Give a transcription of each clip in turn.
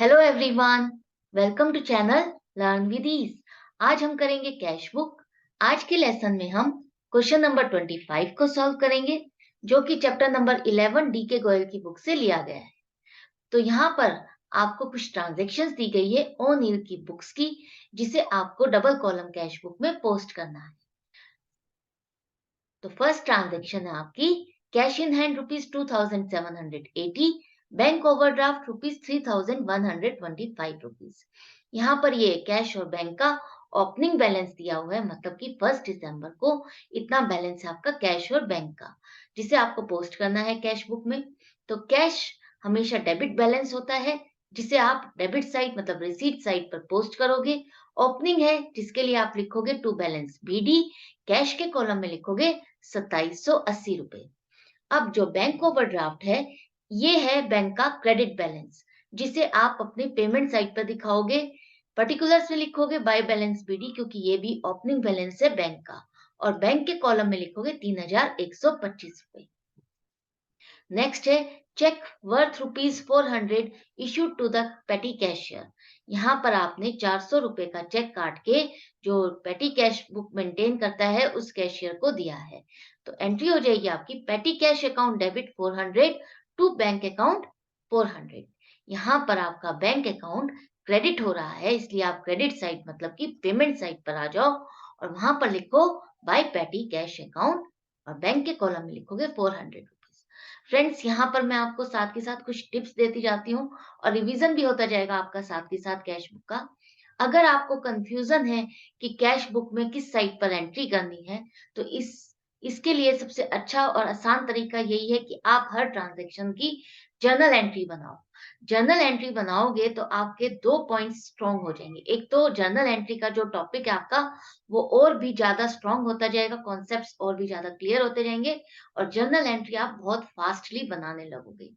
Hello everyone, welcome to channel learn with ease. आज हम करेंगे कैश बुक। आज के लेसन में हम क्वेश्चन नंबर 25 को सॉल्व करेंगे, जो कि चैप्टर नंबर 11 डी के गोयल की बुक से लिया गया है। तो यहाँ पर आपको कुछ ट्रांजैक्शंस दी गई है ओ नील की बुक्स की, जिसे आपको डबल कॉलम कैश बुक में पोस्ट करना है। तो फर्स्ट ट्रांजैक्शन है आपकी cash in hand ₹2780, bank overdraft ₹3125। यहाँ पर ये कैश और बैंक का ओपनिंग बैलेंस दिया हुआ है, मतलब कि 1 दिसंबर को इतना बैलेंस है आपका कैश और बैंक का, जिसे आपको पोस्ट करना है कैश बुक में। तो कैश हमेशा डेबिट बैलेंस होता है, जिसे आप डेबिट साइड मतलब रिसीट साइड पर पोस्ट करोगे। ओपनिंग है जिसके लिए आप लिखोगे टू बैलेंस बीडी, कैश के कॉलम में लिखोगे ₹2780। अब जो बैंक ओवरड्राफ्ट है, ये है बैंक का क्रेडिट बैलेंस, जिसे आप अपने पेमेंट साइट पर दिखाओगे। पर्टिकुलर्स में लिखोगे बाय बैलेंस बीडी, क्योंकि ये भी ओपनिंग बैलेंस है बैंक का, और बैंक के कॉलम में लिखोगे ₹3125। नेक्स्ट है cheque worth ₹400 issued to the petty cashier. यहाँ पर आपने ₹400 का चेक काट के जो पेटी कैश बुक मेंटेन करता है उस कैशियर को दिया है। तो एंट्री हो जाएगी आपकी petty cash account debit 400 to bank account 400। यहाँ पर आपका बैंक अकाउंट क्रेडिट हो रहा है, इसलिए आप क्रेडिट साइड मतलब कि पेमेंट साइड पर आ जाओ और वहां पर लिखो बाय पेटी कैश अकाउंट, और बैंक के कॉलम में लिखोगे ₹400। फ्रेंड्स, यहाँ पर मैं आपको साथ के साथ कुछ टिप्स देती जाती हूँ और रिवीजन भी होता जाएगा आपका साथ के साथ कैश बुक का। अगर आपको कंफ्यूजन है कि कैश बुक में किस साइट पर एंट्री करनी है, तो इसके लिए सबसे अच्छा और आसान तरीका यही है कि आप हर ट्रांजैक्शन की जर्नल एंट्री बनाओ। जर्नल एंट्री बनाओगे तो आपके 2 पॉइंट्स स्ट्रांग हो जाएंगे। एक तो जर्नल एंट्री का जो टॉपिक है आपका, वो और भी ज़्यादा स्ट्रांग होता जाएगा, कॉन्सेप्ट्स और भी ज़्यादा क्लियर होते जाएंगे, और जर्नल एंट्री आप बहुत फास्टली बनाने लगोगे।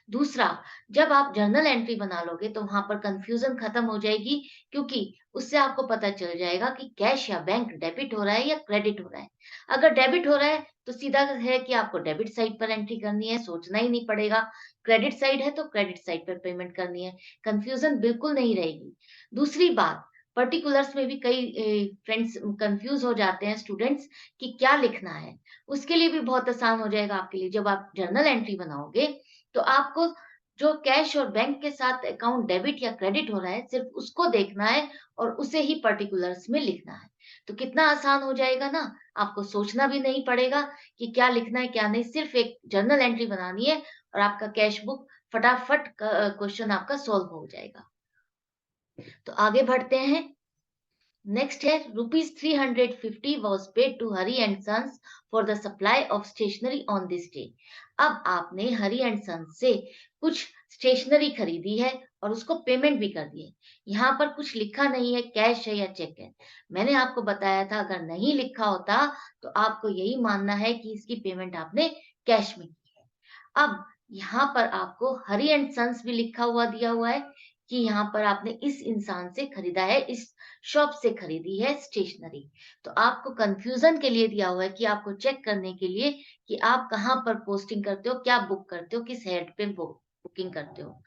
दूसरा, जब आप जर्नल एंट्री बना लोगे तो वहां पर कंफ्यूजन खत्म हो जाएगी, क्योंकि उससे आपको पता चल जाएगा कि कैश या बैंक डेबिट हो रहा है या क्रेडिट हो रहा है। अगर डेबिट हो रहा है तो सीधा है कि आपको डेबिट साइड पर एंट्री करनी है, सोचना ही नहीं पड़ेगा। क्रेडिट साइड है तो क्रेडिट साइड पर पेमेंट करनी है, कंफ्यूजन बिल्कुल नहीं रहेगी। दूसरी बात, पर्टिकुलर्स में भी कई फ्रेंड्स कंफ्यूज हो जाते हैं स्टूडेंट्स कि क्या लिखना है। उसके लिए भी बहुत आसान हो जाएगा आपके लिए। जब आप जर्नल एंट्री बनाओगे तो आपको जो कैश और बैंक के साथ अकाउंट डेबिट या क्रेडिट हो रहा है, सिर्फ उसको देखना है और उसे ही पर्टिकुलर्स में लिखना है। तो कितना आसान हो जाएगा ना, आपको सोचना भी नहीं पड़ेगा कि क्या लिखना है क्या नहीं, सिर्फ एक जर्नल एंट्री बनानी है और आपका कैश बुक फटाफट क्वेश्चन आपका सॉल्व हो जाएगा। तो आगे बढ़ते हैं। नेक्स्ट है ₹350 was paid to Hari and Sons for the supply of stationery on this day। अब आपने हरी एंड सन्स से कुछ स्टेशनरी खरीदी है और उसको पेमेंट भी कर दी है। यहाँ पर कुछ लिखा नहीं है, कैश है या चेक है। मैंने आपको बताया था अगर नहीं लिखा होता तो आपको यही मानना है कि इसकी पेमेंट आपने कैश में की है। अब यहाँ पर आपको हरी एंड सन्स भी लिखा हुआ दिया हुआ है कि यहाँ पर आपने इस इंसान से खरीदा है, इस शॉप से खरीदी है स्टेशनरी। तो आपको कंफ्यूजन के लिए दिया हुआ है कि आपको चेक करने के लिए कि आप कहाँ पर पोस्टिंग करते हो, क्या बुक करते हो, किस हेड पे बुकिंग करते हो।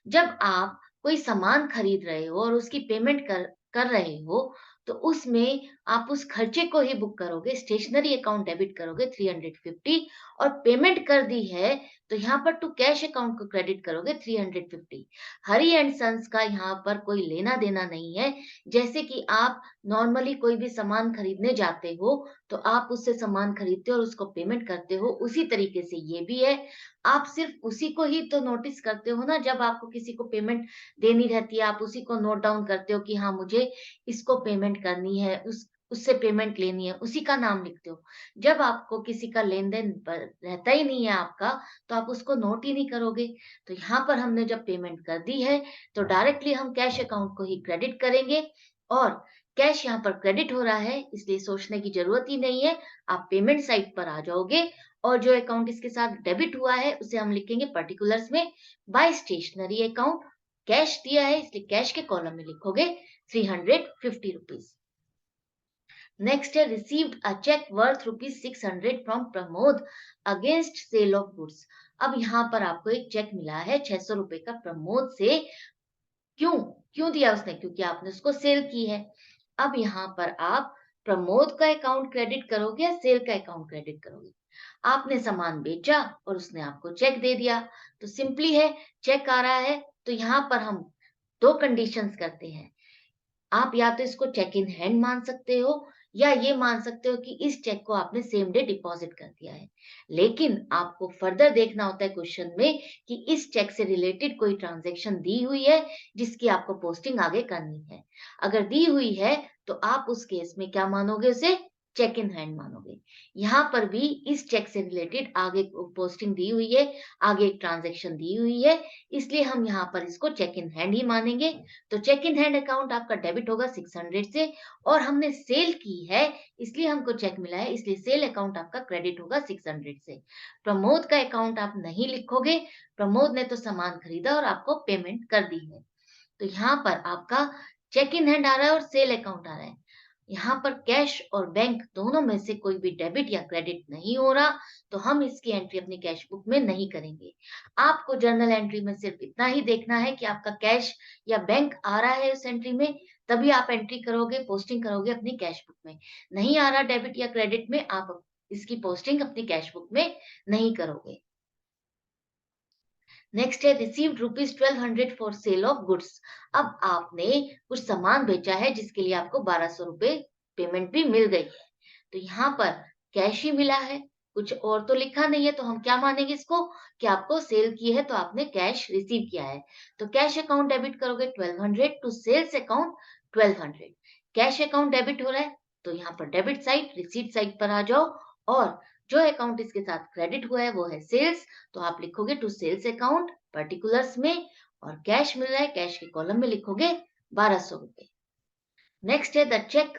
जब आप कोई सामान खरीद रहे हो और उसकी पेमेंट कर कर रहे हो, तो उसमें आप उस खर्चे को ही बुक करोगे, स्टेशनरी अकाउंट डेबिट करोगे 350, और पेमेंट कर दी है तो यहाँ पर टू कैश अकाउंट को क्रेडिट करोगे 350। हरी एंड सन्स का यहाँ पर कोई लेना देना नहीं है। जैसे कि आप नॉर्मली कोई भी सामान खरीदने जाते हो तो आप उससे सामान खरीदते हो और उसको पेमेंट करते हो, उसी तरीके से ये भी है। आप सिर्फ उसी को ही तो नोटिस करते हो ना, जब आपको किसी को पेमेंट देनी रहती है आप उसी को नोट डाउन करते हो कि हाँ मुझे इसको पेमेंट करनी है, उससे पेमेंट लेनी है, उसी का नाम लिखते हो। जब आपको किसी का लेन देन रहता ही नहीं है आपका, तो आप उसको नोट ही नहीं करोगे। तो यहाँ पर हमने जब पेमेंट कर दी है तो डायरेक्टली हम कैश अकाउंट को ही क्रेडिट करेंगे, और कैश यहाँ पर क्रेडिट हो रहा है इसलिए सोचने की जरूरत ही नहीं है। आप पेमेंट साइट पर आ जाओगे और जो अकाउंट इसके साथ डेबिट हुआ है उसे हम लिखेंगे पर्टिकुलर्स में बाय स्टेशनरी अकाउंट। कैश दिया है इसलिए कैश के कॉलम में लिखोगे ₹350। नेक्स्ट है received a cheque worth ₹600 from Pramod against sale of goods. अब यहाँ पर आपको एक चेक मिला है ₹600 का प्रमोद से क्यों? क्यों दिया उसने? क्योंकि आपने उसको सेल की है। अब यहाँ पर आप प्रमोद का अकाउंट क्रेडिट करोगे या सेल का अकाउंट क्रेडिट करोगे? आपने सामान बेचा और उसने आपको चेक दे दिया, तो सिंपली है, चेक आ रहा है, तो यहाँ पर हम 2 कंडीशंस करते हैं। आप या तो इसको चेक इन हैंड मान सकते हो या ये मान सकते हो कि इस चेक को आपने सेम डे डिपॉजिट कर दिया है। लेकिन आपको फर्दर देखना होता है क्वेश्चन में कि इस चेक से रिलेटेड कोई ट्रांजैक्शन दी हुई है जिसकी आपको पोस्टिंग आगे करनी है। अगर दी हुई है तो आप उस केस में क्या मानोगे उसे? चेक इन हैंड मानोगे। यहाँ पर भी इस चेक से रिलेटेड आगे पोस्टिंग दी हुई है, आगे एक ट्रांजैक्शन दी हुई है, इसलिए हम यहाँ पर इसको चेक इन हैंड ही मानेंगे। तो चेक इन हैंड अकाउंट आपका डेबिट होगा 600 से और हमने सेल की है इसलिए हमको चेक मिला है, इसलिए सेल अकाउंट आपका क्रेडिट होगा 600 से। प्रमोद का अकाउंट आप नहीं लिखोगे, प्रमोद ने तो सामान खरीदा और आपको पेमेंट कर दी है। तो यहाँ पर आपका चेक इन हैंड आ रहा है और सेल अकाउंट आ रहा है। यहाँ पर कैश और बैंक दोनों में से कोई भी डेबिट या क्रेडिट नहीं हो रहा, तो हम इसकी एंट्री अपनी कैश बुक में नहीं करेंगे। आपको जर्नल एंट्री में सिर्फ इतना ही देखना है कि आपका कैश या बैंक आ रहा है उस एंट्री में, तभी आप एंट्री करोगे, पोस्टिंग करोगे अपनी कैश बुक में। नहीं आ रहा डेबिट या क्रेडिट में, आप इसकी पोस्टिंग अपनी कैश बुक में नहीं करोगे। नेक्स्ट है received rupees 1200 for sale of goods. अब आपने कुछ सामान बेचा है जिसके लिए आपको 1200 रुपए पेमेंट भी मिल गई है। तो यहाँ पर कैश ही मिला है, कुछ और तो लिखा नहीं है, तो हम क्या मानेंगे इसको कि आपको सेल की है तो आपने कैश रिसीव किया है। तो कैश अकाउंट डेबिट करोगे 1200 to sales account 1200। Cash account debit हो रहा है तो यहाँ पर डेबिट साइड रिसीट साइड पर आ जाओ और जो अकाउंट इसके साथ क्रेडिट हुआ है वो है सेल्स, तो आप लिखोगे टू सेल्स अकाउंट पर्टिकुलर्स में और कैश मिल रहा है कैश के कॉलम में लिखोगे 1200 रुपए। नेक्स्ट है the cheque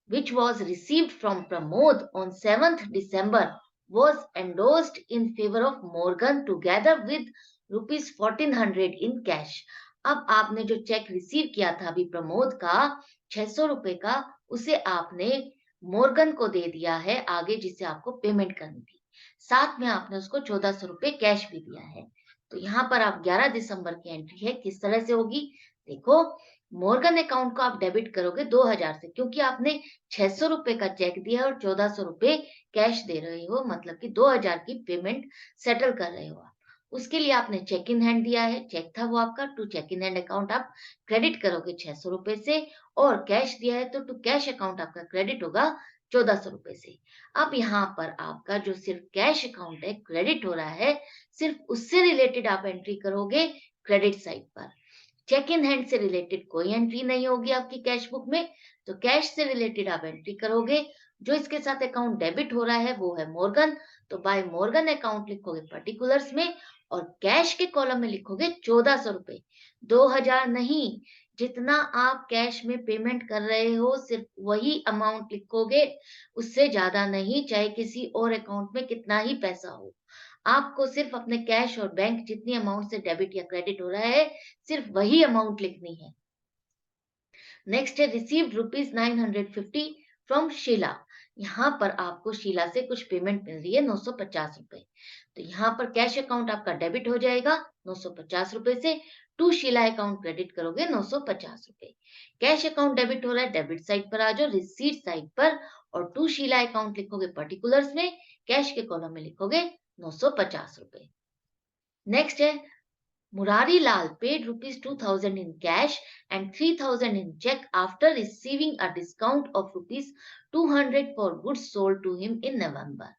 which was received from Pramod on 7th December was endorsed in favor of Morgan together with rupees 1400 in cash। अब आपने जो चेक रिसीव किया था अभी प्रमोद का 600 रुपए का, उसे आपने मोर्गन को दे दिया है आगे जिसे आपको पेमेंट करनी थी। साथ में आपने उसको 1400 रुपए कैश भी दिया है। तो यहाँ पर आप 11 दिसंबर की एंट्री है किस तरह से होगी? देखो, मोर्गन अकाउंट को आप डेबिट करोगे 2000 से, क्योंकि आपने 600 रुपए का चेक दिया और 1400 रुपए कैश दे रहे हो, मतलब कि 2000 की पेमेंट सेटल कर रहे हो आप। उसके लिए आपने चेक इन हैंड दिया है, चेक था वो आपका, to cheque in hand account आप क्रेडिट करोगे 600 रुपए से और कैश दिया है तो टू कैश अकाउंट आपका क्रेडिट होगा 1400 रुपए से। अब यहाँ पर आपका जो सिर्फ कैश अकाउंट है क्रेडिट हो रहा है, सिर्फ उससे रिलेटेड आप एंट्री करोगे क्रेडिट साइड पर। चेक इन हैंड से रिलेटेड कोई एंट्री नहीं होगी आपकी कैश बुक में, तो कैश से रिलेटेड आप एंट्री करोगे। जो इसके साथ अकाउंट डेबिट हो रहा है वो है मोर्गन, तो बाय मोर्गन अकाउंट लिखोगे पर्टिकुलर्स में और कैश के कॉलम में लिखोगे 1400 रुपए, 2000 नहीं। जितना आप कैश में पेमेंट कर रहे हो सिर्फ वही अमाउंट लिखोगे, उससे ज्यादा नहीं, चाहे किसी और अकाउंट में कितना ही पैसा हो। आपको सिर्फ अपने कैश और बैंक जितनी अमाउंट से डेबिट या क्रेडिट हो रहा है सिर्फ वही अमाउंट लिखनी है। नेक्स्ट है रिसीव्ड रुपीज 950 फ्रॉम शीला। यहाँ पर आपको शीला से कुछ पेमेंट मिल रही है 950 रुपए। तो यहाँ पर कैश अकाउंट आपका डेबिट हो जाएगा 950 रुपए से, टू शीला अकाउंट क्रेडिट करोगे 950 रुपए। कैश अकाउंट डेबिट हो रहा है, डेबिट साइड पर आ जाओ रिसीट साइड पर और टू शीला अकाउंट लिखोगे पर्टिकुलर्स में, कैश के कॉलम में लिखोगे 950 रुपए। नेक्स्ट है Murari Lal paid rupees 2000 in cash and 3000 in check after receiving a discount of rupees 200 for goods sold to him in November.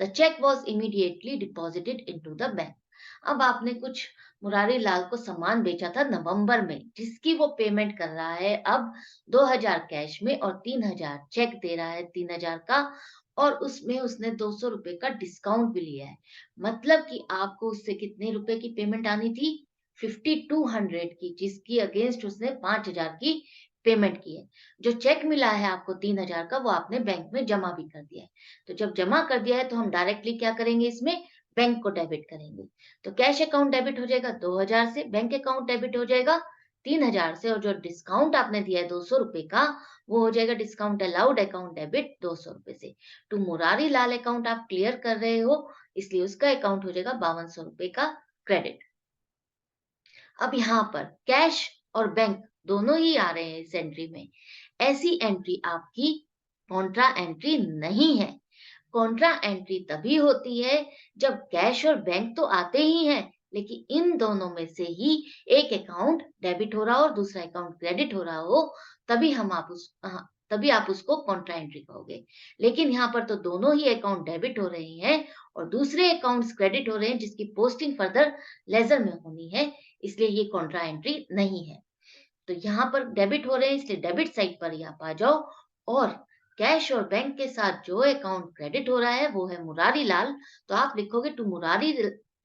The check was immediately deposited into the bank. अब आपने कुछ मुरारी लाल को सामान बेचा था नवंबर में जिसकी वो पेमेंट कर रहा है अब 2000 कैश में और 3000 चेक दे रहा है 3000 का, और उसमें उसने 200 रुपए का डिस्काउंट भी लिया है। मतलब कि आपको उससे कितने रुपए की पेमेंट आनी थी? 5200 की, जिसकी अगेंस्ट उसने 5000 की पेमेंट की है। जो चेक मिला है आपको 3000 का वो आपने बैंक में जमा भी कर दिया है। तो जब जमा कर दिया है तो हम डायरेक्टली क्या करेंगे, इसमें बैंक को डेबिट करेंगे। तो कैश अकाउंट डेबिट हो जाएगा 2000 से, बैंक अकाउंट डेबिट हो जाएगा 3000 से, और जो डिस्काउंट आपने दिया है 200 रुपए का वो हो जाएगा डिस्काउंट अलाउड अकाउंट डेबिट 200 रुपए से। तो मुरारी लाल अकाउंट आप क्लियर कर रहे हो इसलिए उसका अकाउंट हो जाएगा 5200 रुपए का क्रेडिट। अब यहाँ पर कैश और बैंक दोनों ही आ रहे हैं इस एंट्री में, ऐसी एंट्री आपकी कॉन्ट्रा एंट्री नहीं है। कॉन्ट्रा एंट्री तभी होती है जब कैश और बैंक तो आते ही हैं, लेकिन इन दोनों में से ही एक अकाउंट डेबिट हो रहा हो और दूसरा अकाउंट क्रेडिट हो रहा हो, तभी आप उसको कॉन्ट्रा एंट्री कहोगे। लेकिन यहाँ पर तो दोनों ही अकाउंट डेबिट हो रहे हैं और दूसरे अकाउंट्स क्रेडिट हो रहे हैं, जिसकी पोस्टिंग फर्दर लेजर में होनी है, इसलिए ये कॉन्ट्रा एंट्री नहीं है। तो यहाँ पर डेबिट हो रहे हैं, इसलिए डेबिट साइड पर ही आप आ जाओ, और कैश और बैंक के साथ जो अकाउंट क्रेडिट हो रहा है वो है मुरारी लाल। तो आप लिखोगे to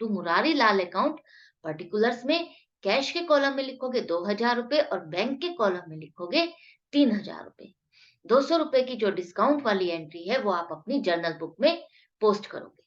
Murari Lal account, particulars में कैश के कॉलम में लिखोगे 2,000 रुपए और बैंक के कॉलम में लिखोगे 3,000 रुपए। 200 रुपए की जो डिस्काउंट वाली एंट्री है वो आप अपनी जर्नल बुक में पोस्ट करोगे।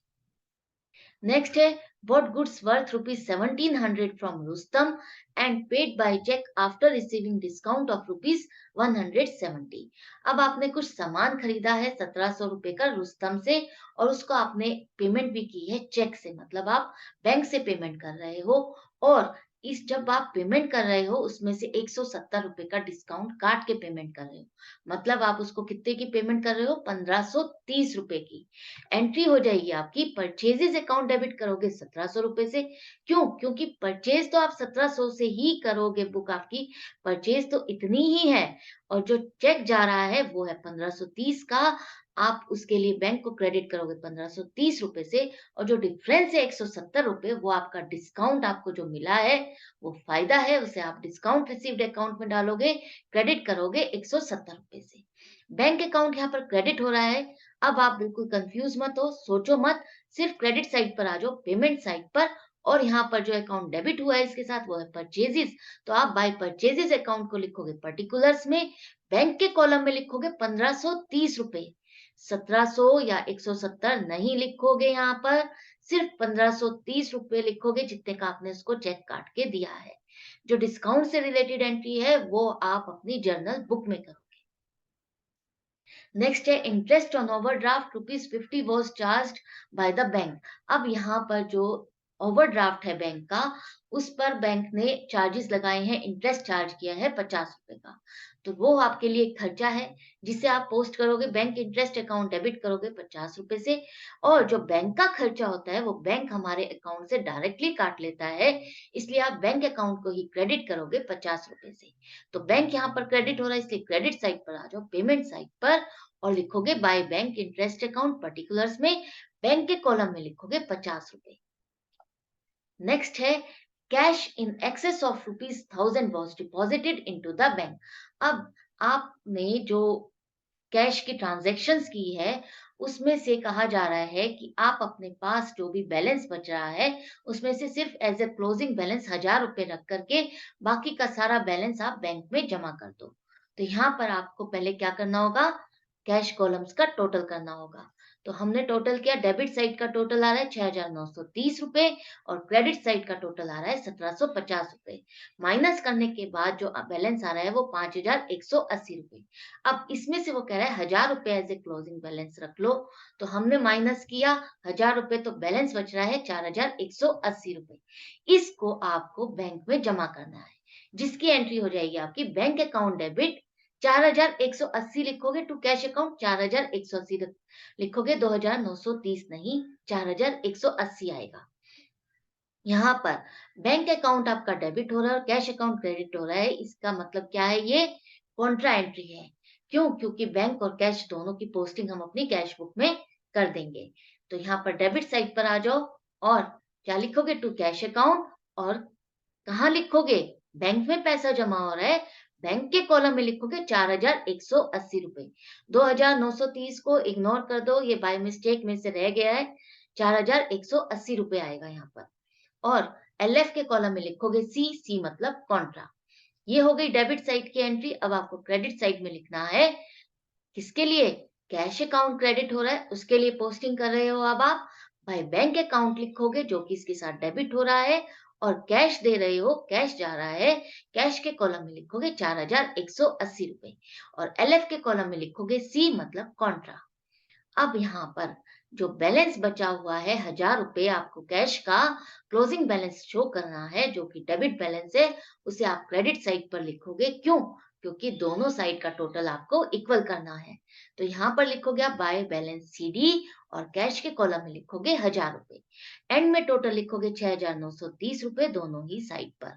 नेक्स्ट है, bought goods worth rupees 1700 from Rustam and paid by check after receiving discount of rupees 170। अब आपने कुछ सामान खरीदा है 1700 रुपए का रुस्तम से, और उसको आपने पेमेंट भी की है चेक से, मतलब आप बैंक से पेमेंट कर रहे हो, और इस जब आप पेमेंट कर रहे हो उसमें से 170 रुपए का डिस्काउंट काट के पेमेंट कर रहे हो, मतलब आप उसको कितने की पेमेंट कर रहे हो, 1530 रुपए की। एंट्री हो जाएगी आपकी परचेजेस अकाउंट, डेबिट करोगे 1700 रुपए से। क्यों? क्योंकि परचेज तो आप 1700 से ही करोगे, बुक आपकी परचेज तो इतनी ही है, और जो चेक जा रहा है वो है 1530 का। आप उसके लिए बैंक को क्रेडिट करोगे 1530 रुपए से, और जो डिफरेंस है 170 रुपए, वो आपका डिस्काउंट आपको जो मिला है, वो फायदा है, उसे आप डिस्काउंट रिसीव्ड अकाउंट में डालोगे, क्रेडिट करोगे 170 रुपए से। बैंक अकाउंट यहाँ पर क्रेडिट हो रहा है। अब आप बिल्कुल कंफ्यूज मत हो, सोचो मत, सिर्फ क्रेडिट साइड पर आ जाओ, पेमेंट साइड पर, और यहाँ पर जो अकाउंट डेबिट हुआ है इसके साथ वो है परचेजेस। तो आप बाय परचेजेस अकाउंट को लिखोगे पर्टिकुलर्स में, बैंक के कॉलम में लिखोगे 1530 रुपए। 1700 या 170 नहीं लिखोगे, यहाँ पर सिर्फ 1530 रुपए लिखोगे, जितने का आपने उसको चेक काट के दिया है। जो डिस्काउंट से रिलेटेड एंट्री है वो आप अपनी जर्नल बुक में करो। नेक्स्ट है, interest on overdraft ₹50 was charged by the bank. अब यहाँ पर जो ओवरड्राफ्ट है बैंक का, उस पर बैंक ने चार्जेस लगाए हैं, इंटरेस्ट चार्ज किया है 50 रुपए का। तो वो आपके लिए एक खर्चा है, जिसे आप पोस्ट करोगे बैंक इंटरेस्ट अकाउंट, डेबिट करोगे 50 रुपए से। और जो बैंक का खर्चा होता है वो बैंक हमारे अकाउंट से डायरेक्टली काट लेता है, इसलिए आप बैंक अकाउंट को ही क्रेडिट करोगे 50 रुपए से। तो बैंक यहाँ पर क्रेडिट हो रहा है, इसलिए क्रेडिट साइड पर आ जाओ, पेमेंट साइड पर, और लिखोगे by bank interest account, particulars में बैंक के कॉलम में लिखोगे 50 रुपए। नेक्स्ट है, cash in excess of ₹1000 was deposited into the bank. अब आपने जो कैश की ट्रांजैक्शंस की है, उसमें से कहा जा रहा है कि आप अपने पास जो भी बैलेंस बच रहा है, उसमें से सिर्फ एज ए क्लोजिंग बैलेंस 1000 रुपए रख करके बाकी का सारा बैलेंस आप बैंक में जमा कर दो। तो यहाँ पर आपको पहले क्या करना होगा, कैश कॉलम्स का टोटल करना होगा। तो हमने टोटल किया, डेबिट साइड का टोटल आ रहा है 6,930 रुपए, और क्रेडिट साइड का टोटल आ रहा है 1,750 रुपए। माइनस करने के बाद जो बैलेंस आ रहा है वो 5,180 रुपए। अब इसमें से वो कह रहा है 1,000 रुपए एज ए क्लोजिंग बैलेंस रख लो। तो हमने माइनस किया 1,000 रुपए, तो बैलेंस बच रहा है 4,180 रुपए। इसको आपको बैंक में जमा करना है, जिसकी एंट्री हो जाएगी आपकी बैंक अकाउंट डेबिट 4,180 लिखोगे, टू कैश अकाउंट 4,180 लिखोगे, 2,930 नहीं, 4,180 आएगा। यहाँ पर बैंक अकाउंट आपका डेबिट हो रहा है और कैश अकाउंट क्रेडिट हो रहा है, इसका मतलब क्या है, ये कॉन्ट्रा एंट्री है। क्यों? क्योंकि बैंक और कैश दोनों की पोस्टिंग हम अपनी कैश बुक में कर देंगे। तो यहाँ पर डेबिट साइड पर आ जाओ, और क्या लिखोगे, टू कैश अकाउंट, और कहाँ लिखोगे, बैंक में पैसा जमा हो रहा है, बैंक के कॉलम में लिखोगे 4,180 रुपए। 2,930 को इग्नोर कर दो, ये बाय मिस्टेक में से रह गया है, 4,180 रुपए आएगा यहाँ पर। और एलएफ के कॉलम में लिखोगे सी, सी मतलब कॉन्ट्रा। ये हो गई डेबिट साइड की एंट्री। अब आपको क्रेडिट साइड में लिखना है, किसके लिए, कैश अकाउंट क्रेडिट हो रहा है उसके लिए पोस्टिंग कर रहे हो। अब आप भाई बैंक अकाउंट लिखोगे जो कि इसके साथ डेबिट हो रहा है, और कैश दे रहे हो, कैश जा रहा है, कैश के कॉलम में लिखोगे 4,180 रुपए, और एलएफ के कॉलम में लिखोगे सी मतलब कॉन्ट्रा। अब यहाँ पर जो बैलेंस बचा हुआ है 1000 रुपए आपको कैश का क्लोजिंग बैलेंस शो करना है, जो कि डेबिट बैलेंस है, उसे आप क्रेडिट साइड पर लिखोगे। क्यों? क्योंकि दोनों साइड का टोटल आपको इक्वल करना है। तो यहाँ पर लिखोगे आप बाय बैलेंस सीडी और कैश के कॉलम में लिखोगे 1000 रुपए। एंड में टोटल लिखोगे 6930 रुपए दोनों ही साइड पर।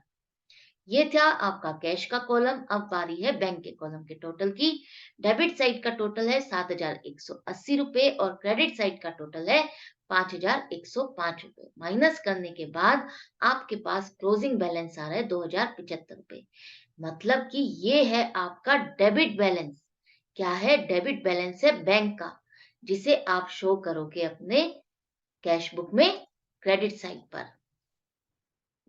ये था आपका कैश का कॉलम। अब बारी है बैंक के कॉलम के टोटल की। डेबिट साइड का टोटल है 7180 रुपए और क्रेडिट साइड का टोटल है 5105 रुपए। माइनस करने के बाद आपके पास क्लोजिंग बैलेंस आ रहा है 2075 रुपए। मतलब कि ये है आपका डेबिट बैलेंस। क्या है? डेबिट बैलेंस है बैंक का, जिसे आप शो करोगे अपने कैश बुक में क्रेडिट साइड पर।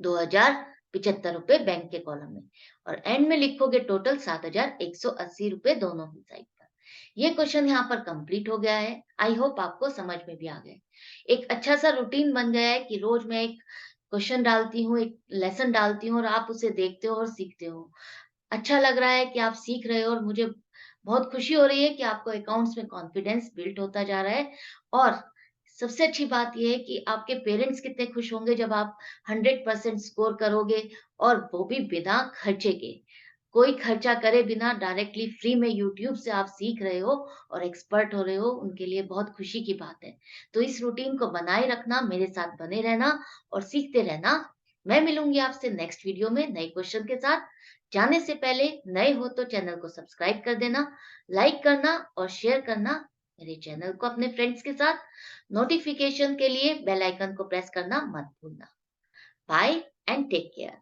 2075 रुपए बैंक के कॉलम में और एंड में लिखोगे टोटल 7180 रुपए दोनों ही साइड पर। ये क्वेश्चन यहाँ पर कंप्लीट हो गया है। आई होप आपको समझ में भी आ गया। एक अच्छा सा रूटीन बन गया है कि रोज मैं एक क्वेश्चन डालती हूँ, एक लेसन डालती हूँ और आप उसे देखते हो और सीखते हो। अच्छा लग रहा है कि आप सीख रहे हो और मुझे बहुत खुशी हो रही है कि आपको अकाउंट्स में कॉन्फिडेंस बिल्ड होता जा रहा है। और सबसे अच्छी बात ये है कि आपके पेरेंट्स कितने खुश होंगे जब आप 100% स्कोर करोगे और वो भी बिना खर्चे के। कोई खर्चा करे बिना डायरेक्टली फ्री में यूट्यूब से आप सीख रहे हो और एक्सपर्ट हो रहे हो, उनके लिए बहुत खुशी की बात है। तो इस रूटीन को बनाए रखना, मेरे साथ बने रहना और सीखते रहना। मैं मिलूंगी आपसे नेक्स्ट वीडियो में नए क्वेश्चन के साथ। जाने से पहले नए हो तो चैनल को सब्सक्राइब कर देना, लाइक करना और शेयर करना मेरे चैनल को अपने फ्रेंड्स के साथ। नोटिफिकेशन के लिए बेल आइकन को प्रेस करना मत भूलना। Bye and take care.